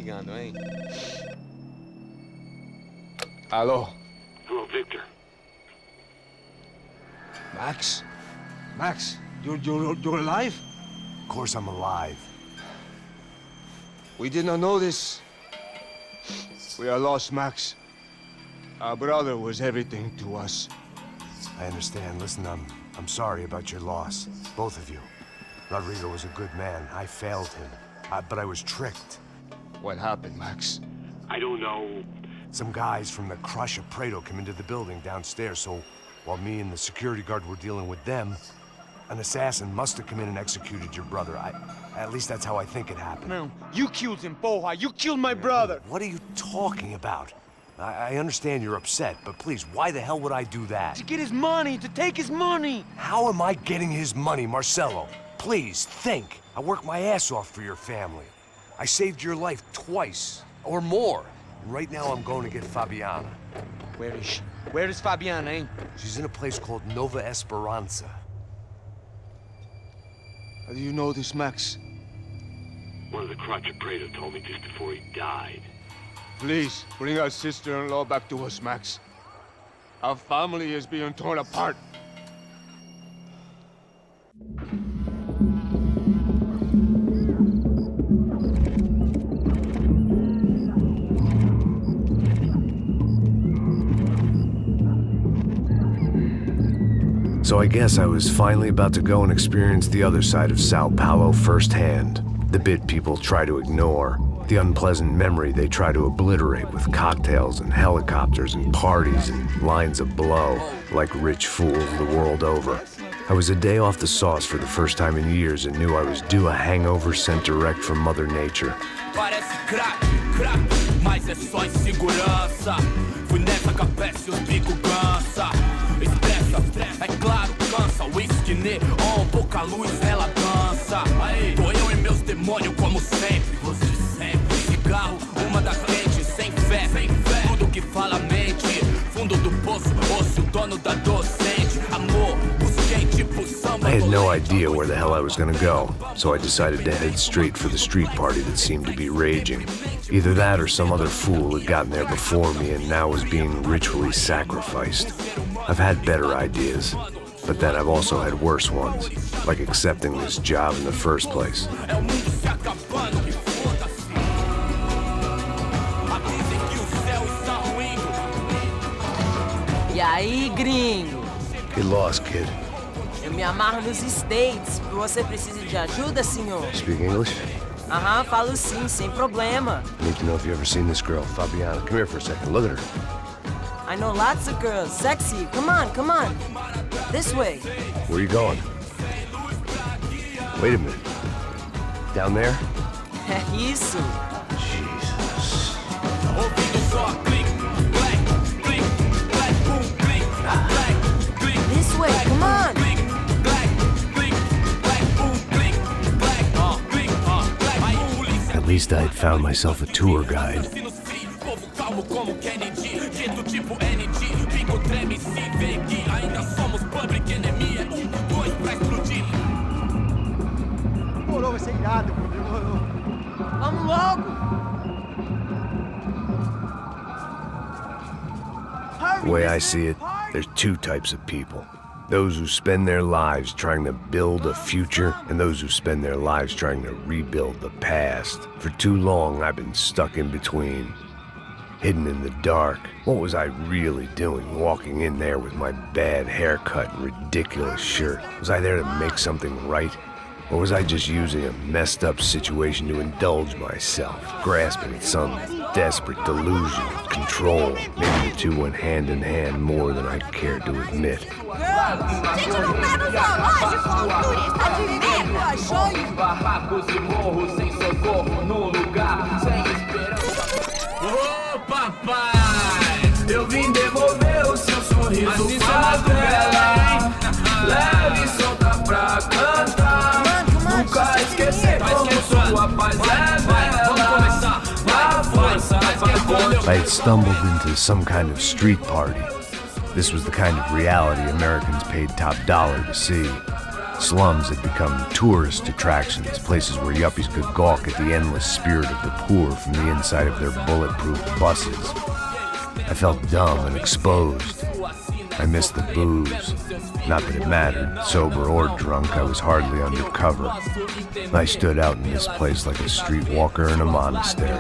ligando, hein? Alô? Hello, Victor. Max? Max, you're alive? Of course I'm alive. We did not know this. We are lost, Max. Our brother was everything to us. I understand. Listen, I'm sorry about your loss. Both of you. Rodrigo was a good man. I failed him. But I was tricked. What happened, Max? I don't know. Some guys from the Crush of Prado came into the building downstairs, so while me and the security guard were dealing with them, an assassin must have come in and executed your brother. At least that's how I think it happened. No, you killed him, porra. You killed my brother. What are you talking about? I understand you're upset, but please, why the hell would I do that? To get his money, to take his money. How am I getting his money, Marcelo? Please, think. I worked my ass off for your family. I saved your life twice, or more. And right now I'm going to get Fabiana. Where is she? Where is Fabiana, eh? She's in a place called Nova Esperanza. How do you know this, Max? One of the Crotch of Prado told me just before he died. Please, bring our sister-in-law back to us, Max. Our family is being torn apart. So I guess I was finally about to go and experience the other side of Sao Paulo firsthand. The bit people try to ignore. The unpleasant memory they try to obliterate with cocktails and helicopters and parties and lines of blow, like rich fools the world over. I was a day off the sauce for the first time in years and knew I was due a hangover sent direct from Mother Nature. Parece crack, mas é só insegurança. Fui nessa capeste, os bico cansa. Estressa, é claro, cansa. Whisky neon, pouca luz, ela dança. Tô eu e meus demônios como sempre. Cigarro, uma da frente, sem fé. Tudo que fala mente. Fundo do poço, osso, dono da docente. Amor, busquei tipo samba. I had no idea where the hell I was gonna go, so I decided to head straight for the street party that seemed to be raging. Either that or some other fool had gotten there before me and now was being ritually sacrificed. I've had better ideas, but then I've also had worse ones, like accepting this job in the first place. E aí, gringo? Get lost, kid. Eu me amarro nos States. Você precisa de ajuda, senhor? Speak English? Aham, falo sim, sem problema. I need to know if you've ever seen this girl, Fabiana. Come here for a second. Look at her. I know lots of girls. Sexy. Come on, come on. This way. Where are you going? Wait a minute. Down there? Isso. Jesus. This way, come on. At least I'd found myself a tour guide. Demorou, vai ser irado. Vamos logo. The way I see it, there's two types of people. Those who spend their lives trying to build a future, and those who spend their lives trying to rebuild the past. For too long, I've been stuck in between. Hidden in the dark. What was I really doing walking in there with my bad haircut and ridiculous shirt? Was I there to make something right? Or was I just using a messed up situation to indulge myself, grasping at some desperate delusion of control? Maybe the two went hand in hand more than I cared to admit. Gente, não tá no zoológico, turista de merda. Achou? Barracos e morros sem socorro num lugar sem esperança. Ô papai, eu vim devolver o seu sorriso favela. Leve e solta pra cantar. Nunca esquecer como sua paz é bela. A força I had stumbled into some kind of street party. This was the kind of reality Americans paid top dollar to see. Slums had become tourist attractions, places where yuppies could gawk at the endless spirit of the poor from the inside of their bulletproof buses. I felt dumb and exposed. I missed the booze. Not that it mattered. Sober or drunk, I was hardly undercover. I stood out in this place like a streetwalker in a monastery.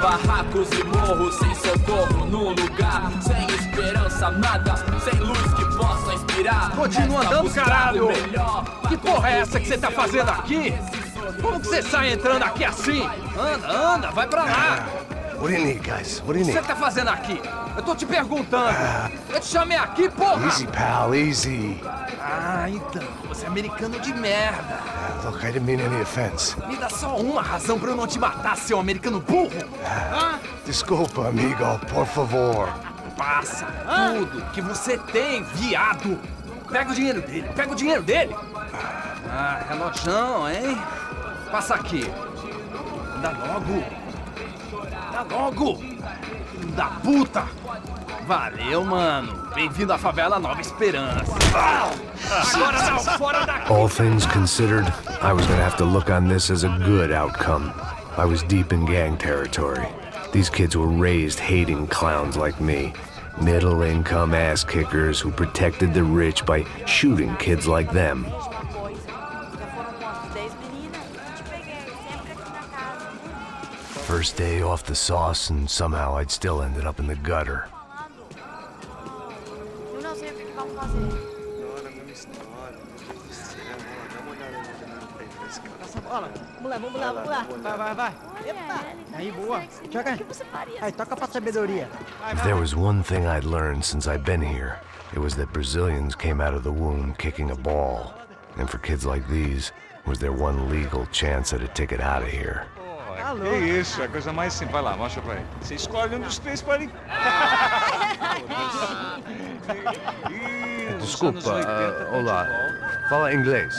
Barracos e morros sem socorro num lugar sem esperança, nada, sem luz que possa inspirar. Continua andando, caralho! Que porra é essa que você tá fazendo aqui? Como que você sai entrando aqui assim? Anda, vai pra lá! What do you need, guys? What do you O que need? você tá fazendo aqui? Eu tô te perguntando. Eu te chamei aqui, porra! Easy, pal, easy. Ah, então, você é americano de merda. Look, I didn't mean any offense. Me dá só uma razão pra eu não te matar, seu americano burro. Desculpa, amigo, por favor. Passa tudo que você tem, viado. Pega o dinheiro dele, Ah, relojão, hein? Passa aqui. Dá logo. Filho da puta. Valeu, mano. Bem-vindo à favela Nova Esperança. Agora não, fora daqui. All things considered, I was gonna have to look on this as a good outcome. I was deep in gang territory. These kids were raised hating clowns like me. Middle-income ass-kickers who protected the rich by shooting kids like them. First day off the sauce, and somehow I'd still ended up in the gutter. Eu não sei o que vamos fazer. Vamos lá. Vai. Aí, boa. Joga. Aí, toca pra sabedoria. If there was one thing I'd learned since I'd been here, it was that Brazilians came out of the womb kicking a ball. And for kids like these, was their one legal chance at a ticket out of here. Que isso, é a coisa mais simples. Vai lá, mostra pra ele. Você escolhe um dos três para ele. Desculpa, olá. Fala inglês.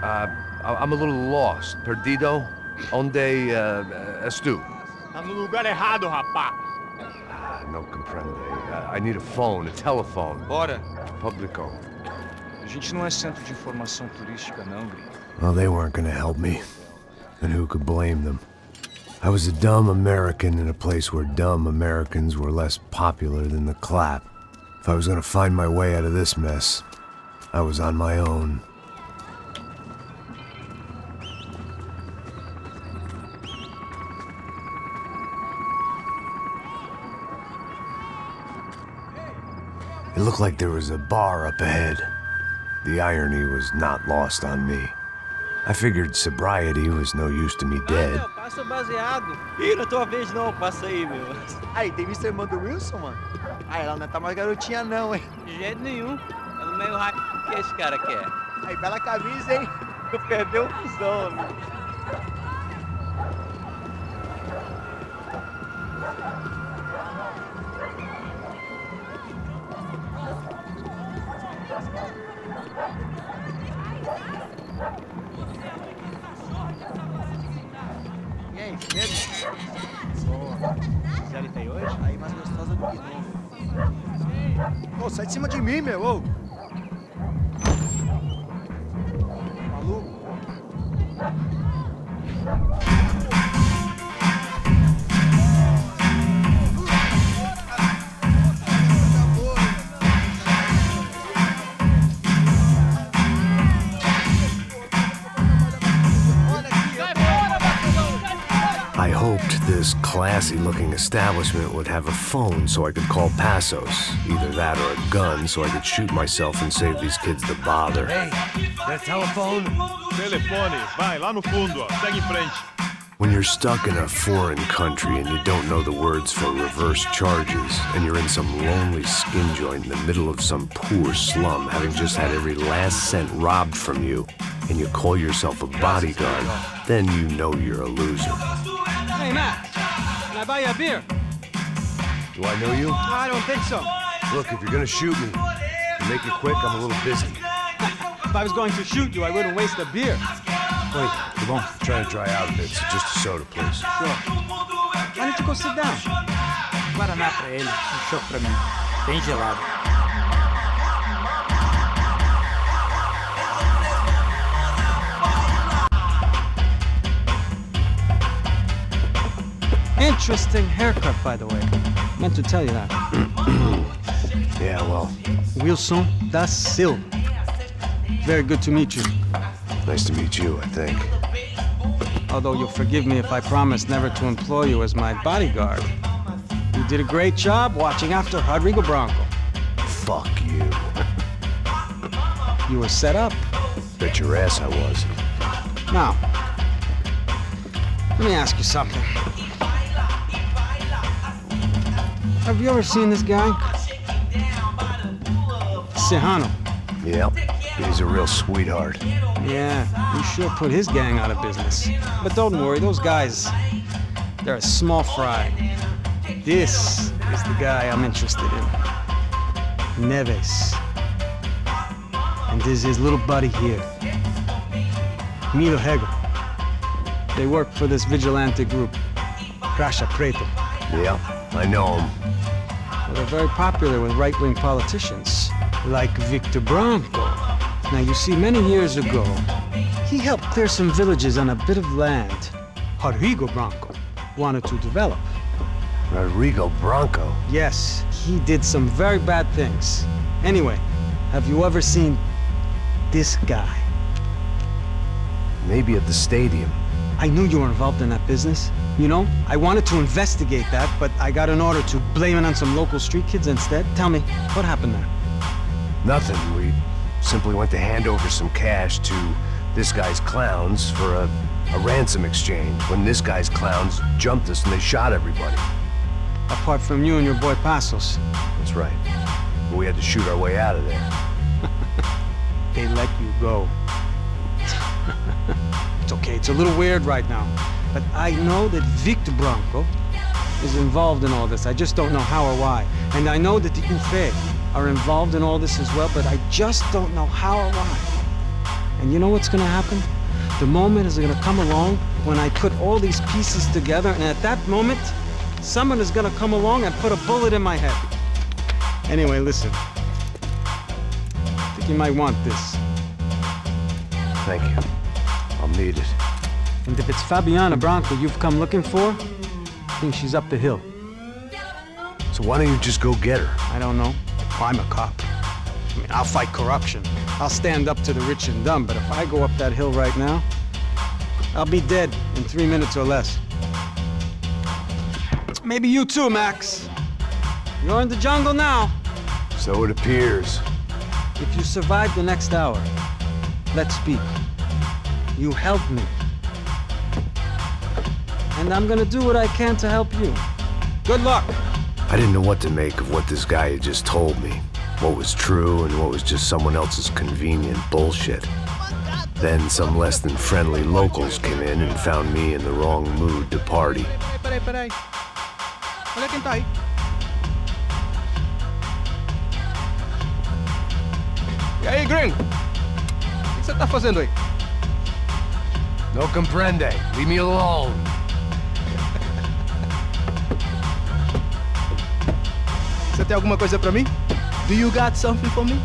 I'm a little lost. Perdido? Onde és tu? Tá no lugar errado, rapá. Não compreende. I need a phone, a telephone. Bora. Publico. A gente não é centro de informação turística, não, gringo. Well, they weren't gonna help me. And who could blame them? I was a dumb American in a place where dumb Americans were less popular than the clap. If I was gonna find my way out of this mess, I was on my own. It looked like there was a bar up ahead. The irony was not lost on me. I figured sobriety was no use to me dead. Passa o baseado. Ih, não é tua vez não, passa aí, meu. Aí, tem visto a irmã do Wilson, mano? Ah, ela não tá mais garotinha não, hein? De jeito nenhum. É no meio hype que esse cara quer. Aí, bela camisa, hein? Perdeu o fusão, amigo. E aí, medo? Boa. Gisele tem hoje? Aí, mais gostosa do que novo. Ô, sai de cima de mim, meu, ô! Maluco? I hoped this classy-looking establishment would have a phone so I could call Passos. Either that or a gun so I could shoot myself and save these kids the bother. Hey, that telephone? Telefone, vai, lá no fundo, ó. Segue em frente. When you're stuck in a foreign country and you don't know the words for reverse charges, and you're in some lonely skin joint in the middle of some poor slum, having just had every last cent robbed from you, and you call yourself a bodyguard, then you know you're a loser. Hey, Matt, can I buy you a beer? Do I know you? I don't think so. Look, if you're gonna shoot me, make it quick, I'm a little busy. If I was going to shoot you, I wouldn't waste a beer. Wait, come on. I'm trying to dry out a bit, so just a soda, please. Sure. Why don't you go sit down? Guaraná pra ele, um choque pra mim. Bem gelado. interesting haircut, by the way. Meant to tell you that. Yeah, well, Wilson da Silva. Very good to meet you. nice to meet you, I think. Although you'll forgive me if I promise never to employ you as my bodyguard. You did a great job watching after Rodrigo Branco. Fuck you. You were set up. Bet your ass I was. Now, let me ask you something. Have you ever seen this guy? Serrano. Yeah, he's a real sweetheart. Yeah, he sure put his gang out of business. But don't worry, those guys, they're a small fry. This is the guy I'm interested in. Neves. And this is his little buddy here. Milo Hegel. They work for this vigilante group, Caixa Preta. Yeah, I know him. Well, they're very popular with right-wing politicians, like Victor Branco. Now, you see, many years ago, he helped clear some villages on a bit of land Rodrigo Branco wanted to develop. Rodrigo Branco? Yes, he did some very bad things. Anyway, have you ever seen this guy? Maybe at the stadium. I knew you were involved in that business. You know, I wanted to investigate that, but I got an order to blame it on some local street kids instead. Tell me, what happened there? Nothing. We simply went to hand over some cash to this guy's clowns for a ransom exchange when this guy's clowns jumped us and they shot everybody. Apart from you and your boy Passos. That's right. But we had to shoot our way out of there. They let you go. It's okay, it's a little weird right now. But I know that Victor Branco is involved in all this. I just don't know how or why. And I know that the UFE are involved in all this as well, but I just don't know how or why. And you know what's gonna happen? The moment is gonna come along when I put all these pieces together, and at that moment, someone is gonna come along and put a bullet in my head. Anyway, listen. I think you might want this. Thank you. I'll need it. And if it's Fabiana Branco you've come looking for, I think she's up the hill. So why don't you just go get her? I don't know. I'm a cop. I mean, I'll fight corruption. I'll stand up to the rich and dumb, but if I go up that hill right now, I'll be dead in 3 minutes or less. Maybe you too, Max. You're in the jungle now. So it appears. If you survive the next hour, let's speak. You helped me. And I'm gonna do what I can to help you. Good luck! I didn't know what to make of what this guy had just told me. What was true and what was just someone else's convenient bullshit. Then some less than friendly locals came in and found me in the wrong mood to party. Peraí. Olha quem tá aí. E aí, gringo? O que você tá fazendo aí? No comprende. Leave me alone. Você tem alguma coisa pra mim? Do you got something for me?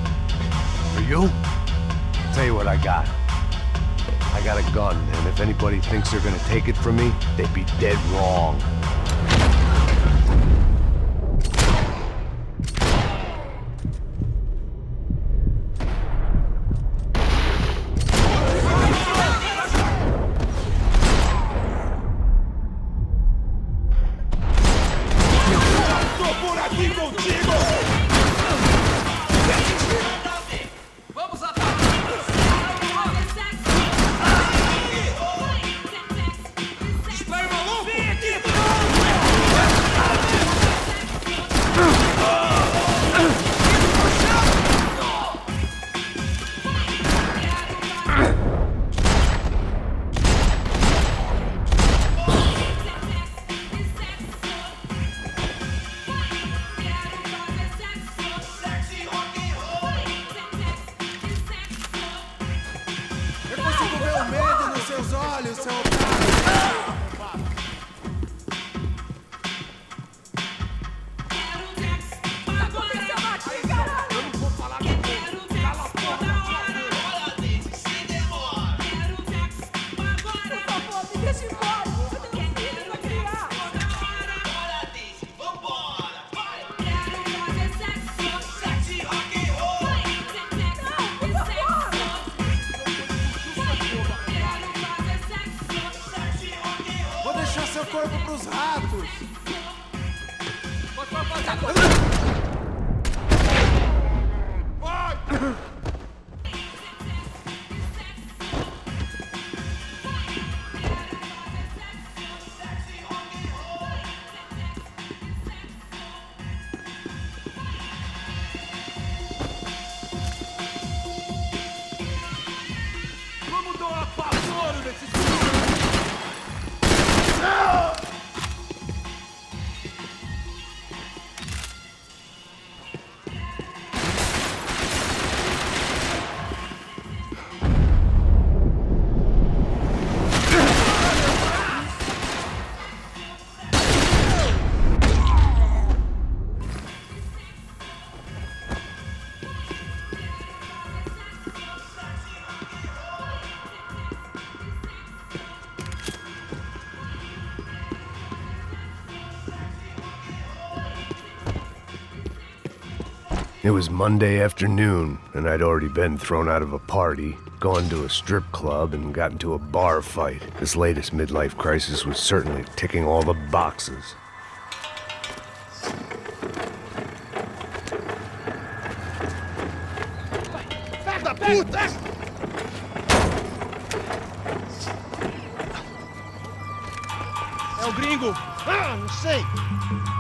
For you? I'll tell you what I got. I got a gun, and if anybody thinks they're gonna take it from me, they'd be dead wrong. os ratos! Vamos dar um apavoro nesses... It was Monday afternoon, and I'd already been thrown out of a party, gone to a strip club, and got into a bar fight. This latest midlife crisis was certainly ticking all the boxes. Filho da puta! É o gringo! Ah, não sei!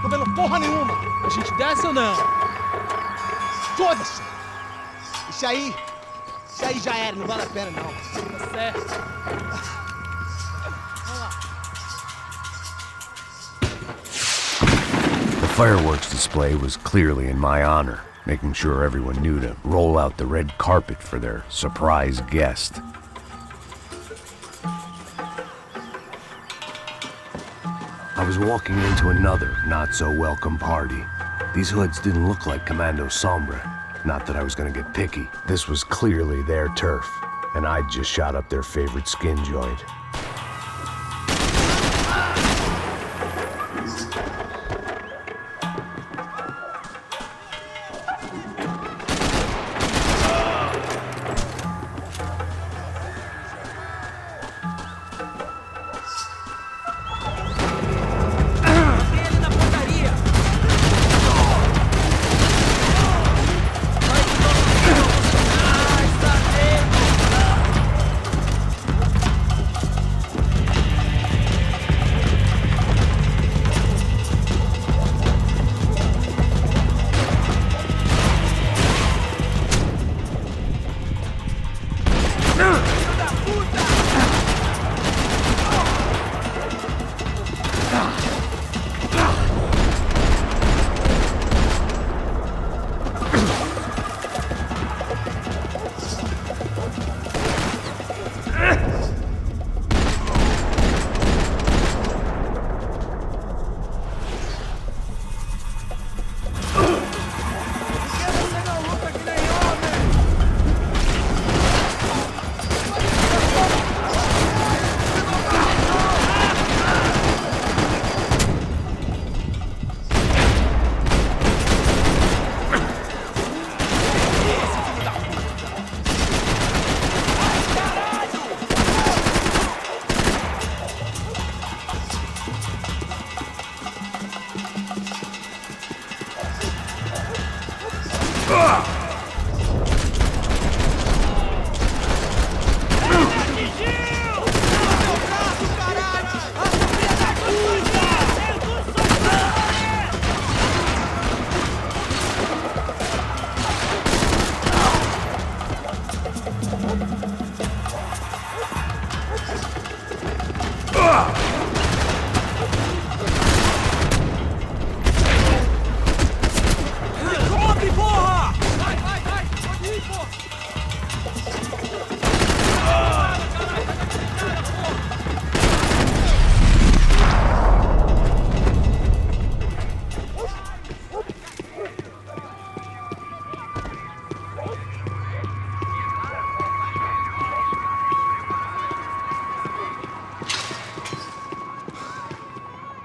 Tô vendo porra nenhuma! A gente desce ou não? Foda-se! Isso aí já era, não vale a pena não. Tá certo. The fireworks display was clearly in my honor, making sure everyone knew to roll out the red carpet for their surprise guest. I was walking into another not-so-welcome party. These hoods didn't look like Commando Sombra. Not that I was gonna get picky. This was clearly their turf, and I'd just shot up their favorite skin joint.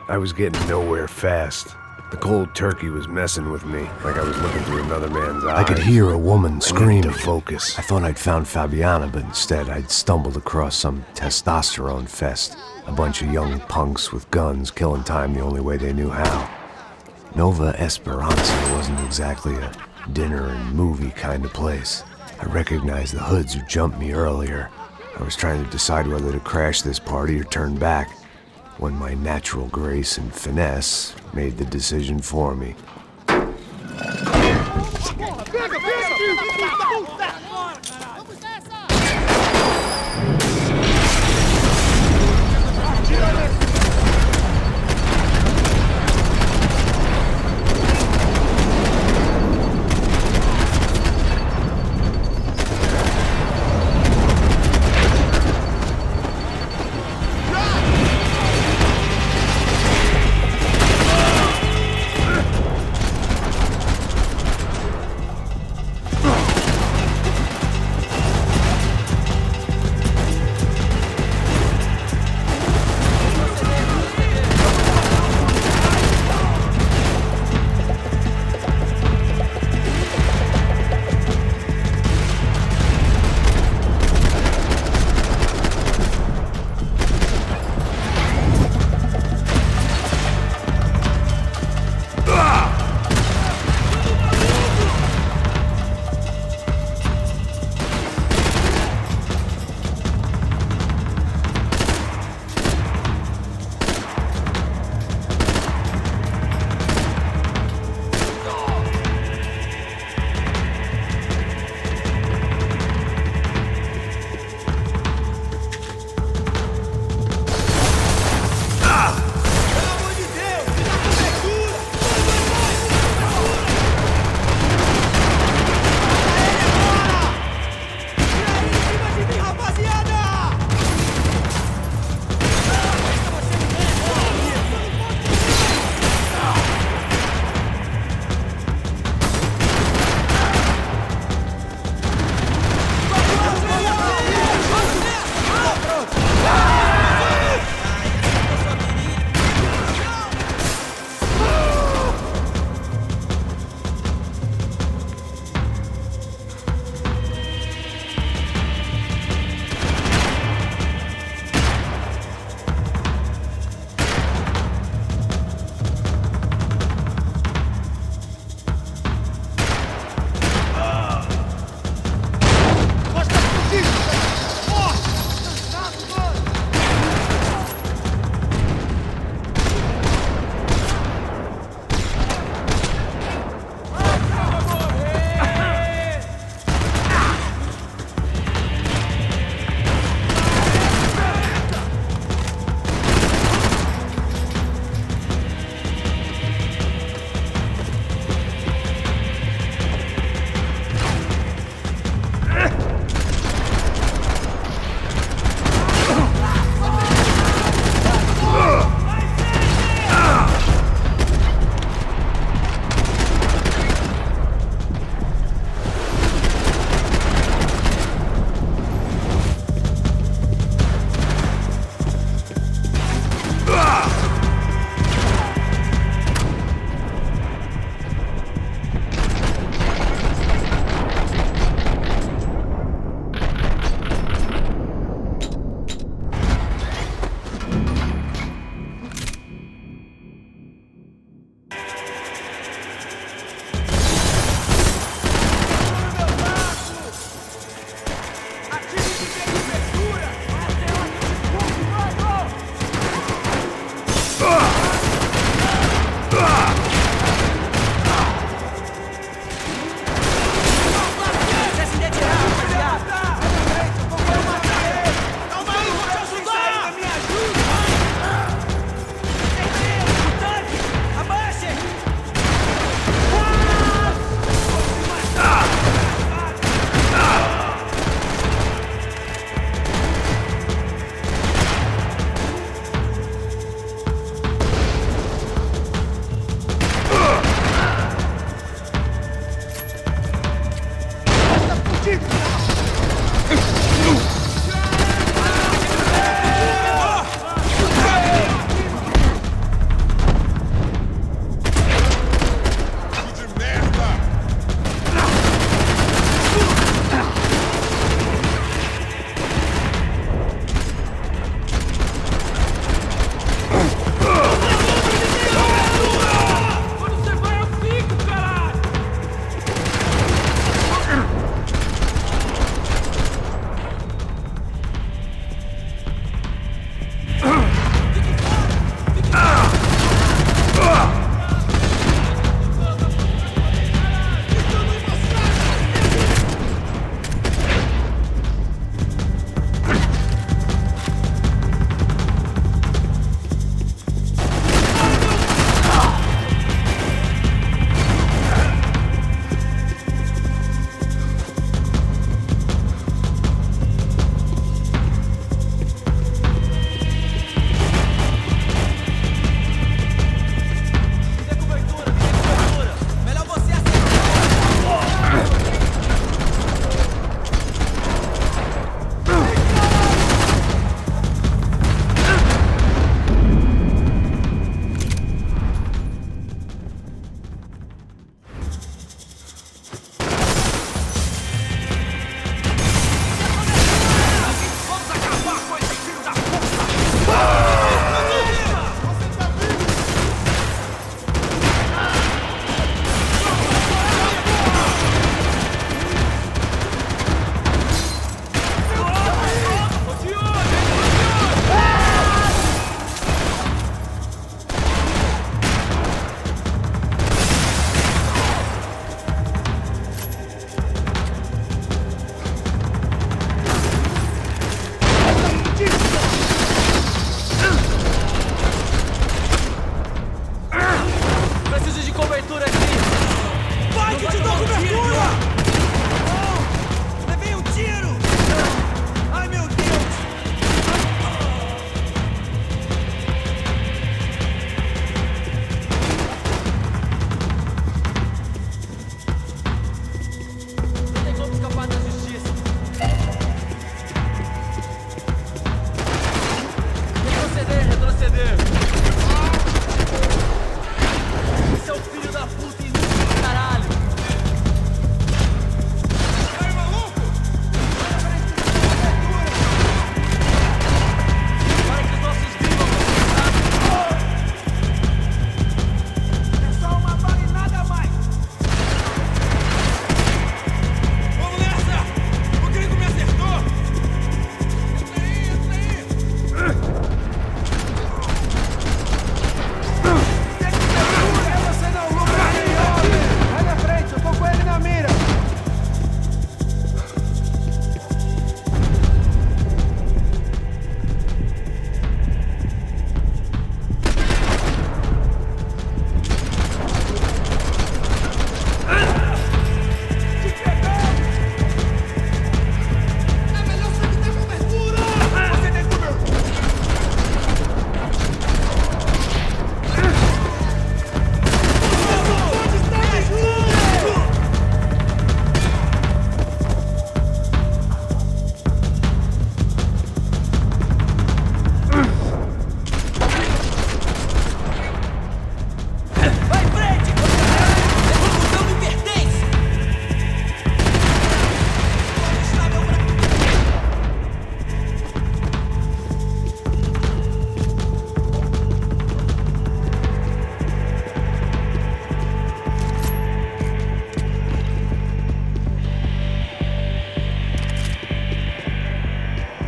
I was getting nowhere fast. The cold turkey was messing with me, like I was looking through another man's eyes. I could hear a woman screaming. To focus. I thought I'd found Fabiana, but instead I'd stumbled across some testosterone fest. A bunch of young punks with guns killing time the only way they knew how. Nova Esperanza wasn't exactly a dinner and movie kind of place. I recognized the hoods who jumped me earlier. I was trying to decide whether to crash this party or turn back, when my natural grace and finesse made the decision for me.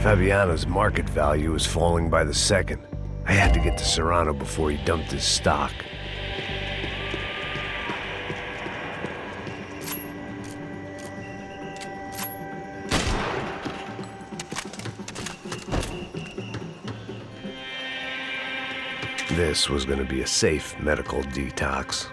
Fabiano's market value was falling by the second. I had to get to Serrano before he dumped his stock. This was going to be a safe medical detox.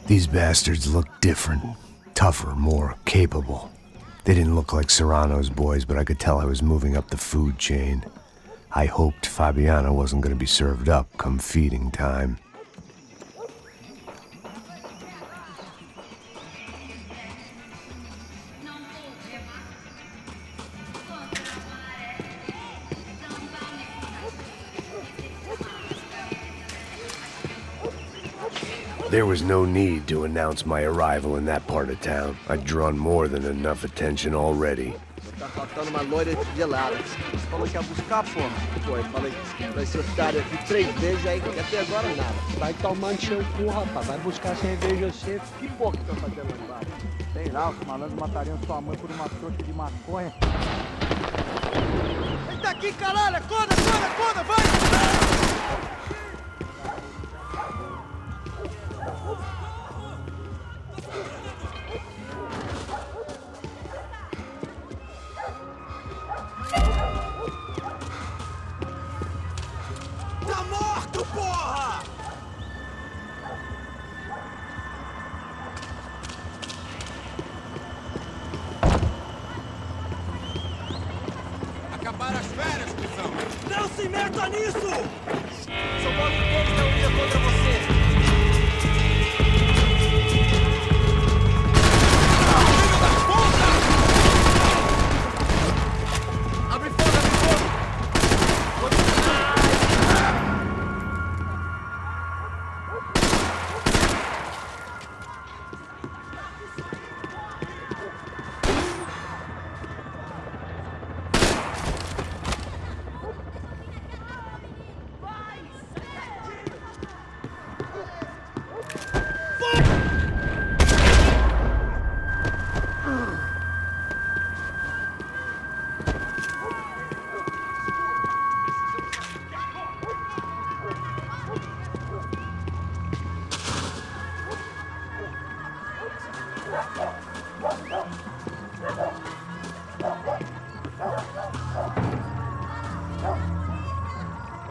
These bastards looked different, tougher, more capable. They didn't look like Serrano's boys, but I could tell I was moving up the food chain. I hoped Fabiano wasn't going to be served up come feeding time. There was no need to announce my arrival in that part of town. I'd drawn more than enough attention already. Tá faltando uma loira gelada. Você falou que ia buscar, porra? Foi, falei, vai ser otário aqui 3 vezes, aí até agora nada. Vai tomando seu cu, rapaz. Vai buscar cerveja você. Que porra que tá fazendo lá embaixo? Sei lá, os malandros matariam sua mãe por uma trouxa de maconha. Eita aqui, caralho! Acorda, acorda, acorda, vai! Tá morto, porra! Acabaram as férias, cuzão! Não se meta nisso! São quase todos reunidos contra você! Filho da puta! Abre fogo, abre fogo!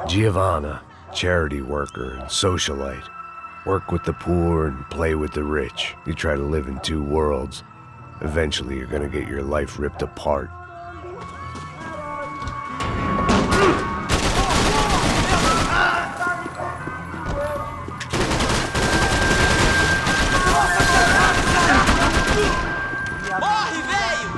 Giovanna, charity worker and socialite. Work with the poor and play with the rich. You try to live in 2 worlds. Eventually you're gonna get your life ripped apart. Morre, velho!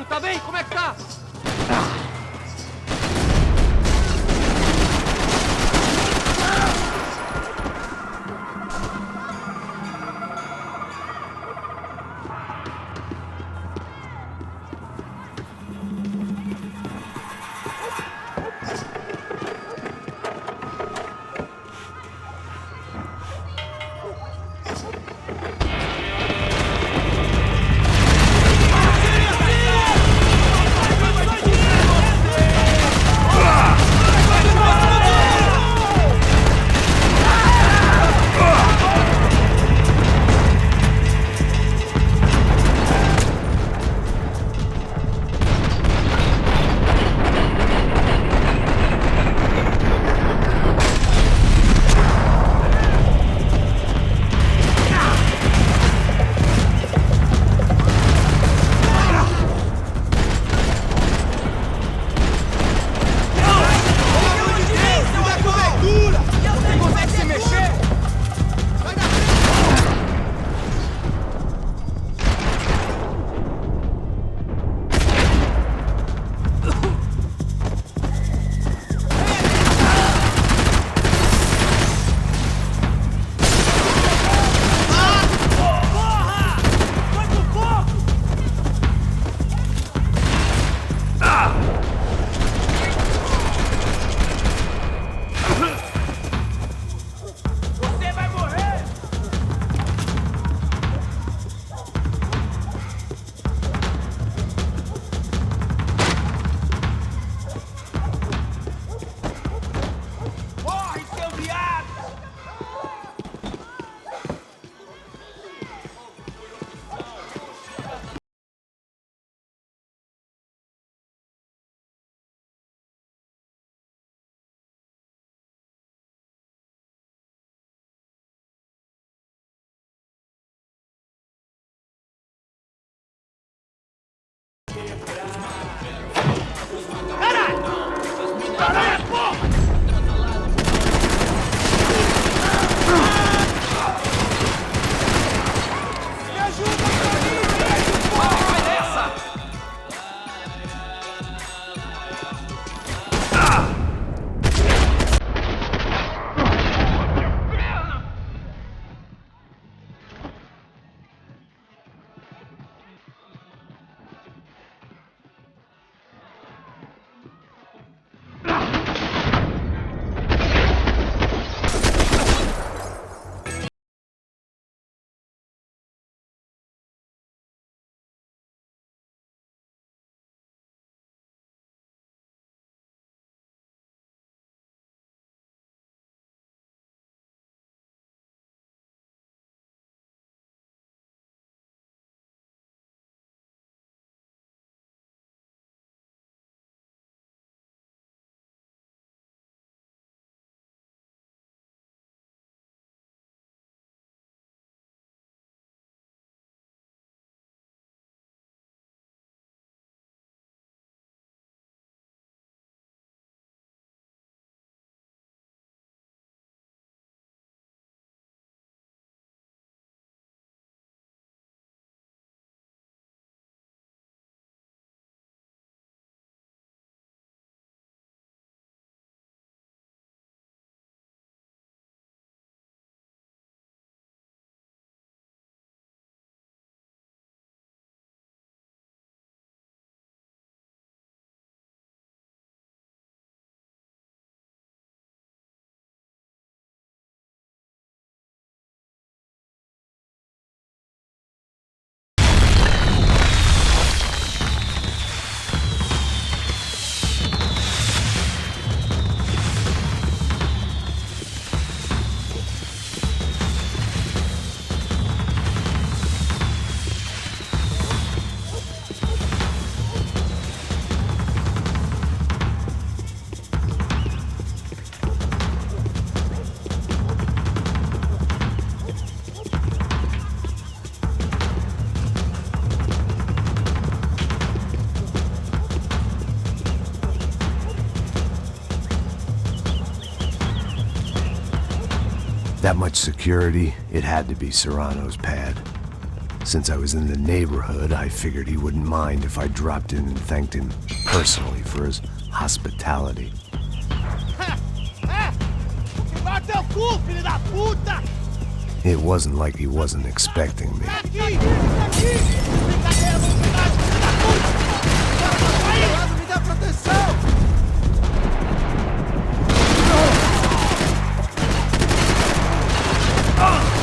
Tá bem? Como é que tá? That much security, it had to be Serrano's pad. Since I was in the neighborhood, I figured he wouldn't mind if I dropped in and thanked him personally for his hospitality. It wasn't like he wasn't expecting me. Oh!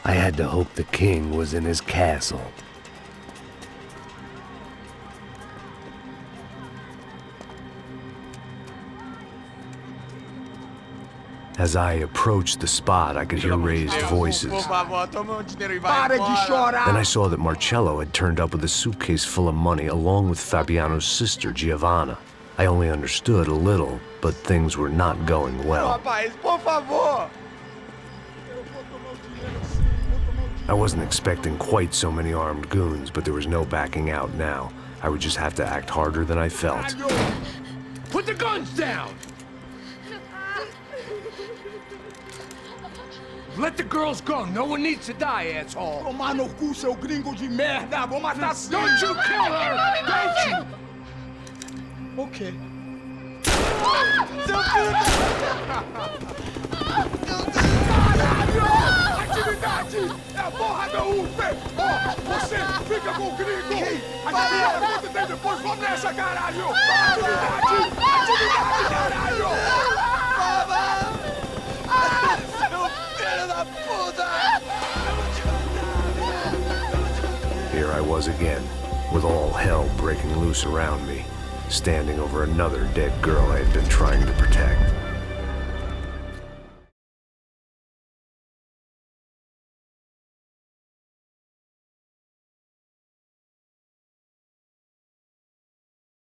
I had to hope the king was in his castle. As I approached the spot, I could hear raised voices. Then I saw that Marcello had turned up with a suitcase full of money along with Fabiano's sister, Giovanna. I only understood a little, but things were not going well. I wasn't expecting quite so many armed goons, but there was no backing out now. I would just have to act harder than I felt. Put the guns down! Let the girls go. No one needs to die, asshole. Tomar no cu, seu gringo de merda. Vou matar sim. Don't you kill her! Don't you! Ok. Seu filho Caralho! Atividade! É a porra da UP! Você fica com o gringo! Adivinha quanto tem depois? Vamos nessa, caralho! Atividade! Atividade, caralho! Here I was again, with all hell breaking loose around me, standing over another dead girl I had been trying to protect.